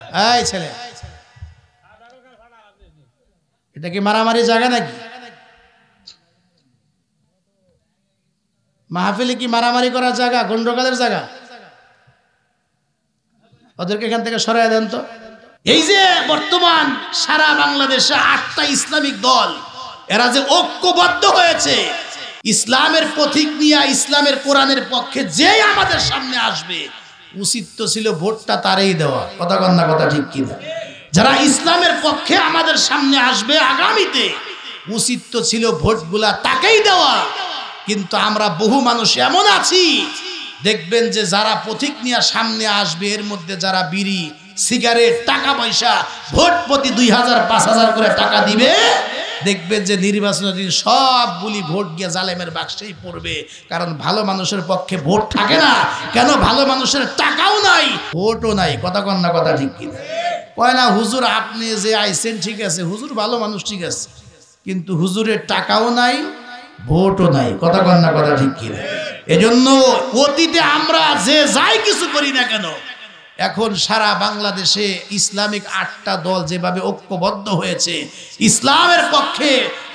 এই ছেলে, এটা কি মারামারি জায়গা নাকি? মাহফিলে কি মারামারি করার জায়গা, গন্ডগোলের জায়গা? ওদেরকে এখান থেকে সরাই দেন তো। এই যে বর্তমান সারা বাংলাদেশে 8টা ইসলামিক দল, এরা যে ঐক্যবদ্ধ হয়েছে ইসলামের পথিক নিয়ে, ইসলামের কোরআনের পক্ষে, যে আমাদের সামনে আসবে উচিত তো ছিল ভোটটা তারই দেওয়া। কথা কন না, কথা ঠিক কিনা? যারা ইসলামের পক্ষে আমাদের সামনে আসবে আগামীতে, উচিত তো ছিল ভোটগুলা তাকেই দেওয়া। কিন্তু আমরা বহু মানুষ এমন আছি, দেখবেন যে যারা পথিক নিয়ে সামনে আসবে এর মধ্যে যারা বিড়ি, সিগারেট, টাকা পয়সা, ভোট প্রতি 2000 5000 করে টাকা দিবে, দেখবেন যে নির্বাচনের দিন সবগুলি ভোট গিয়ে জালেমের বাক্সেই পড়বে। কারণ ভালো মানুষের পক্ষে ভোট থাকে না। কেন? ভালো মানুষের টাকাও নাই, ভোটও নাই। কথা কন না, কথা ঠিক কিনা? কয় না হুজুর আপনি যে আইছেন ঠিক আছে, হুজুর ভালো মানুষ ঠিক আছে, কিন্তু হুজুরের টাকাও নাই, ভোটও নাই। কথা কন না, কথা ঠিক কিনা? এজন্য অতীতে আমরা যে যাই কিছু করি না কেন, এখন সারা বাংলাদেশে ইসলামিক 8টা দল যেভাবে ঐক্যবদ্ধ হয়েছে, ইসলামের পক্ষে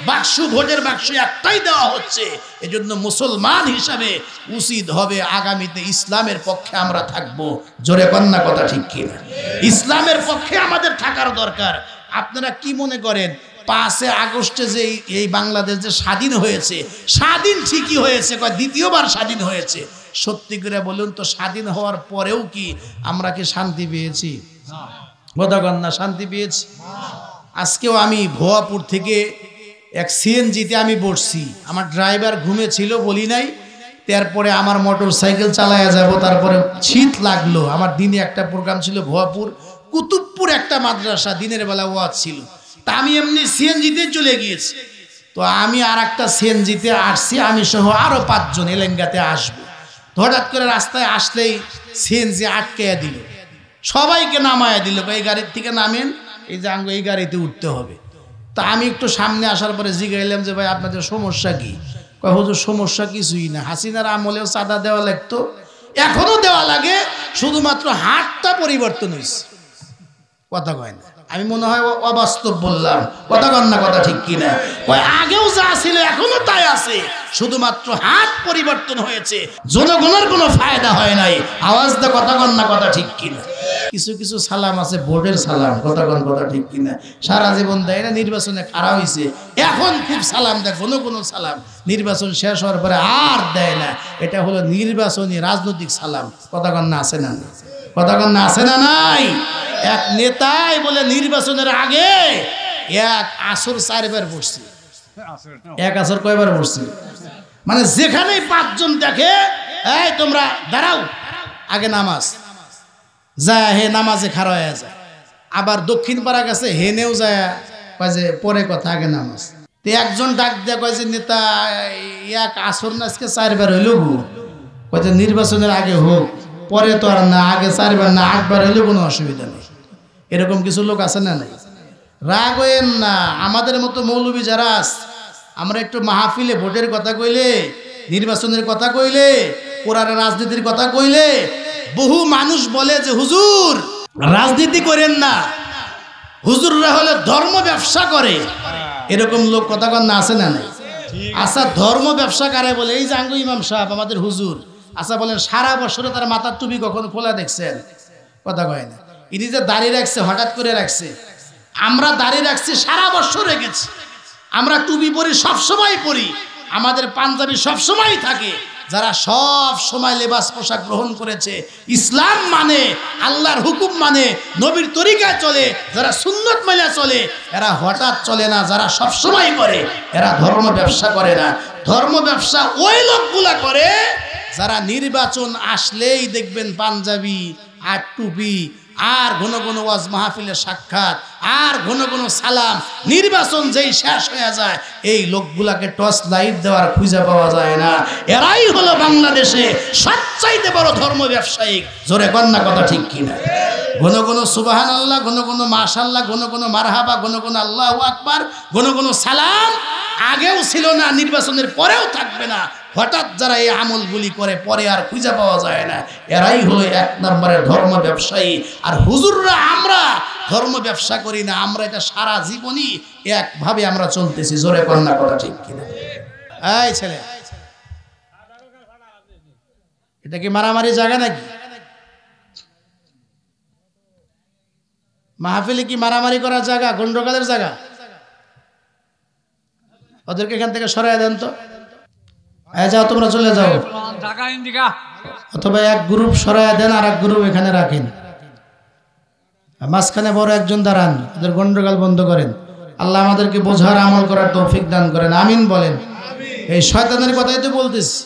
বাক্স, ভোটের বাক্স একটাই দেওয়া হচ্ছে। এজন্য মুসলমান হিসাবে উচিত হবে আগামীতে ইসলামের পক্ষে আমরা থাকবো। জোরে কন্যা, কথা ঠিক কিনা? ইসলামের পক্ষে আমাদের থাকার দরকার। আপনারা কি মনে করেন 5 আগস্টে যে এই বাংলাদেশ যে স্বাধীন হয়েছে, স্বাধীন ঠিকই হয়েছে, দ্বিতীয়বার স্বাধীন হয়েছে। সত্যি করে বলুন তো, স্বাধীন হওয়ার পরেও কি আমরা কি শান্তি পেয়েছি? বোধগণ না, শান্তি পেয়েছি? আজকেও আমি ভোয়াপুর থেকে এক সিএনজিতে আমি বসছি, আমার ড্রাইভার ঘুমেছিল বলি নাই, তারপরে আমার মোটর সাইকেল চালায়া যাব, তারপরে শীত লাগলো। আমার দিনে একটা প্রোগ্রাম ছিল ভোয়াপুর কুতুবপুর একটা মাদ্রাসা, দিনের বেলা ওয়াজ ছিল। তা আমি এমনি সিএনজিতে চলে গিয়েছি। তো আমি আর একটা সিএনজিতে আসছি, আমি সহ আরো 5 জন এলেঙ্গাতে আসবো। হঠাৎ করে রাস্তায় আসলেই সিএনজি আটকে দিল, সবাইকে নামায়া দিল, এই গাড়ির থেকে নামেন, এই যে আঙ্গ এই গাড়িতে উঠতে হবে। তা আমি একটু সামনে আসার পরে জিজ্ঞাইলাম যে ভাই আপনাদের সমস্যা কি? কয় হুজুর সমস্যা কিছুই না, হাসিনার আমলেও চাঁদা দেওয়া লাগতো, এখনো দেওয়া লাগে, শুধুমাত্র হাতটা পরিবর্তন হয়েছে। কথা কয় না, আমি মনে হয় অবাস্তব বললাম। কথা কন না, কথা ঠিক কিনা? কয় আগেও যা ছিল এখনো তাই আছে, শুধুমাত্র হাত পরিবর্তন হয়েছে, জনগণের কোনো ফায়দা হয় নাই। আওয়াজ দা, কথা কন না, কথা ঠিক কিনা? কিছু কিছু সালাম আছে ভোটের সালাম। কথা কন, কথা ঠিক কিনা? সারা জীবন দেয় না, নির্বাচনে খারাপ হয়েছে, এখন খুব সালাম দেয়, কোনো কোনো সালাম নির্বাচন শেষ হওয়ার পরে আর দেয় না। এটা হলো নির্বাচনী রাজনৈতিক সালাম। কথা কন না, আছে না? কথা কন না, আছে না? নাই। এক নেতাই বলে নির্বাচনের আগে 1 আসর 4 বার পড়ছি। 1 আসর কয়বার পড়ছি? মানে যেখানেই 5 জন দেখে, এই তোমরা দাঁড়াও, আগে নামাজ যায়, হে নামাজে খাড়া হয়ে যায়। আবার দক্ষিণ পাড়া গেছে, হেনেও যায়, কয় যে পরে কথা, আগে নামাজ। তো একজন ডাক দেয়া কয় যে নেতা 1 আসর না আজকে 4 বার হইল, কয় যে নির্বাচনের আগে হোক, পরে তো আর না, আগে 4 বার না 8 বার হইলেও কোনো অসুবিধা নেই। এরকম কিছু লোক আছে না? নাই। রাগ হইেন না, আমাদের মতো মৌলবী যারা আছে, আমরা একটু মাহফিলে ভোটের কথা কইলে, নির্বাচনের কথা কইলে, কোরআনের রাজনীতির কথা কইলে, বহু মানুষ বলে যে হুজুর রাজনীতি করেন না, হুজুররা হলে ধর্ম ব্যবসা করে। এরকম লোক কথা কন না, আছে না? নাই। আচ্ছা, ধর্ম ব্যবসা কারে বলে? এই যে আঙ্গু ইমাম সাহেব আমাদের হুজুর, আচ্ছা বলেন সারা বছরে তার মাথার টুপি কখনো খোলা দেখছেন? কথা কয় না। ইনি যে দাড়ি রাখছে, হঠাৎ করে রাখছে। আমরা দাড়ি রাখছি, সারা বছর রেখেছি। আমরা টুপি পরি, সবসময় পরি, আমাদের পাঞ্জাবি সবসময় থাকে। যারা সব সময় লেবাস পোশাক গ্রহণ করেছে, ইসলাম মানে, আল্লাহর হুকুম মানে, নবীর তরিকায় চলে, যারা সুন্নত মেনে চলে, এরা হঠাৎ চলে না। যারা সব সময় করে, এরা ধর্ম ব্যবসা করে না। ধর্ম ব্যবসা ওই লোকগুলা করে যারা নির্বাচন আসলেই দেখবেন পাঞ্জাবি আর টুপি, আর ঘন ঘন ওয়াজ মাহফিলের সাক্ষাৎ, আর ঘন ঘন সালাম। নির্বাচন যেই শেষ হয়ে যায়, এই লোকগুলাকে টর্চ লাইট দেওয়ার খুঁজে পাওয়া যায় না। এরাই হলো বাংলাদেশে সবচাইতে বড় ধর্ম ব্যবসায়িক। জোরে কন না, কথা ঠিক কিনা? ঘন ঘন সুবহানাল্লাহ, ঘন ঘন মাশাআল্লাহ, ঘন ঘন মারহাবা, ঘন ঘন আল্লাহু আকবার, ঘন ঘন সালাম আগেও ছিল না, নির্বাচনের পরেও থাকবে না। হঠাৎ যারা এই আমলগুলি করে পরে আর খুঁজে পাওয়া যায় না, এরাই হলো 1 নম্বরের ধর্ম ব্যবসায়ী। আর হুজুররা আমরা ধর্ম ব্যবসা করি না, আমরা এটা সারা জীবনই একভাবে আমরা চলতেছি। জোরে কন্যা কথা ঠিক কিনা? এই ছেলে, এটা কি মারামারি জায়গা নাকি? মাহফিলে কি মারামারি করার জায়গা, গন্ডগোলের জায়গা? ওদেরকে এখান থেকে সরাই দেন তো। যাও, তোমরা চলে যাও। অথবা এক গ্রুপ সরাই দেন, আর এক গ্রুপ এখানে রাখেন। মাঝখানে বড় একজন দাঁড়ান, ওদের গন্ডগোল বন্ধ করেন। আল্লাহ আমাদেরকে বোঝার আমল করার তৌফিক দান করেন, আমিন বলেন। এই শয়তানের কথাই তো বলতেছি,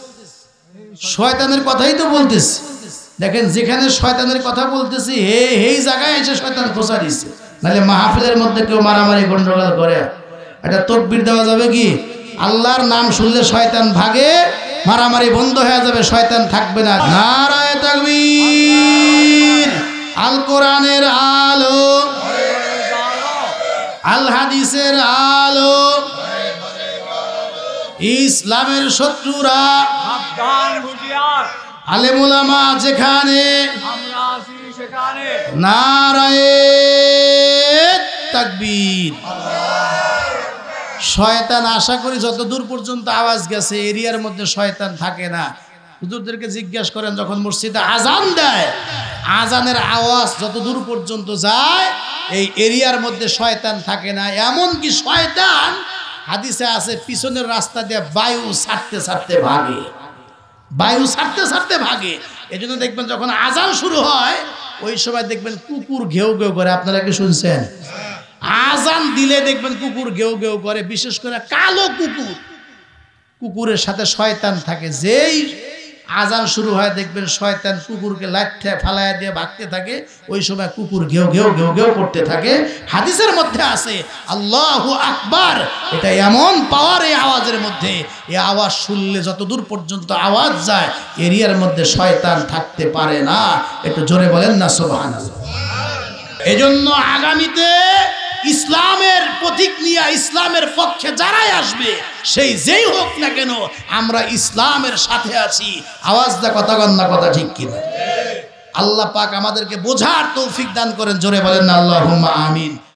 শয়তানের কথাই তো বলতেছি। দেখেন, যেখানে শয়তানের কথা বলতেছি এই জায়গায় এসে শয়তান খোঁচা দিচ্ছে। নাহলে মাহফিলের মধ্যে কেউ মারামারি গন্ডগোল করে, এটা তাকবীর দেওয়া যাবে কি? আল্লাহর নাম শুনলে শয়তান ভাগে, মারামারি বন্ধ হয়ে যাবে, শয়তান থাকবে না। নারায়ে তাকবীর। আল কোরআনের আলো, আল হাদিসের আলো, ইসলামের শত্রুরা আলেম ওলামা যেখানে, নারায়ে তাকবীর। শয়তান আশা করি যত দূর পর্যন্ত আওয়াজ গেছে এরিয়ার মধ্যে শয়তান থাকে না। হুজুরদেরকে জিজ্ঞাসা করেন, যখন মসজিদে আজান দেয়, আজানের আওয়াজ যত দূর পর্যন্ত যায় এই এরিয়ার মধ্যে শয়তান থাকে না। এমনকি শয়তান হাদিসে আছে পিছনের রাস্তা দিয়ে বায়ু ছাড়তে ছাড়তে ভাগে, বায়ু ছাড়তে ছাড়তে ভাগে। এই জন্য দেখবেন যখন আজান শুরু হয় ওই সময় দেখবেন কুকুর ঘেউ ঘেউ করে। আপনারা কি শুনছেন? আজান দিলে দেখবেন কুকুর ঘেউ ঘেউ করে, বিশেষ করে কালো কুকুর। কুকুরের সাথে শয়তান থাকে। যেই আজান শুরু হয় দেখবেন শয়তান কুকুরকে লাঠে ফালাইয়া দিয়ে ভাগতে থাকে, ওই সময় কুকুর ঘেউ ঘেউ ঘেউ ঘেউ করতে থাকে। হাদিসের মধ্যে আছে আল্লাহু আকবার, এটা এমন পাওয়ার এই আওয়াজের মধ্যে। এই আওয়াজ শুনলে যত দূর পর্যন্ত আওয়াজ যায় এরিয়ার মধ্যে শয়তান থাকতে পারে না। একটু জোরে বলেন না সুবহানাল্লাহ। এজন্য আগামীতে ইসলামের প্রতীক নিয়ে ইসলামের পক্ষে যারাই আসবে, সেই যেই হোক না কেন, আমরা ইসলামের সাথে আছি। আওয়াজ দা কথা কন্যা কথা ঠিক কিনা? আল্লাহ পাক আমাদেরকে বোঝার তৌফিক দান করেন। জোরে বলেন না আল্লাহুম্মা আমিন।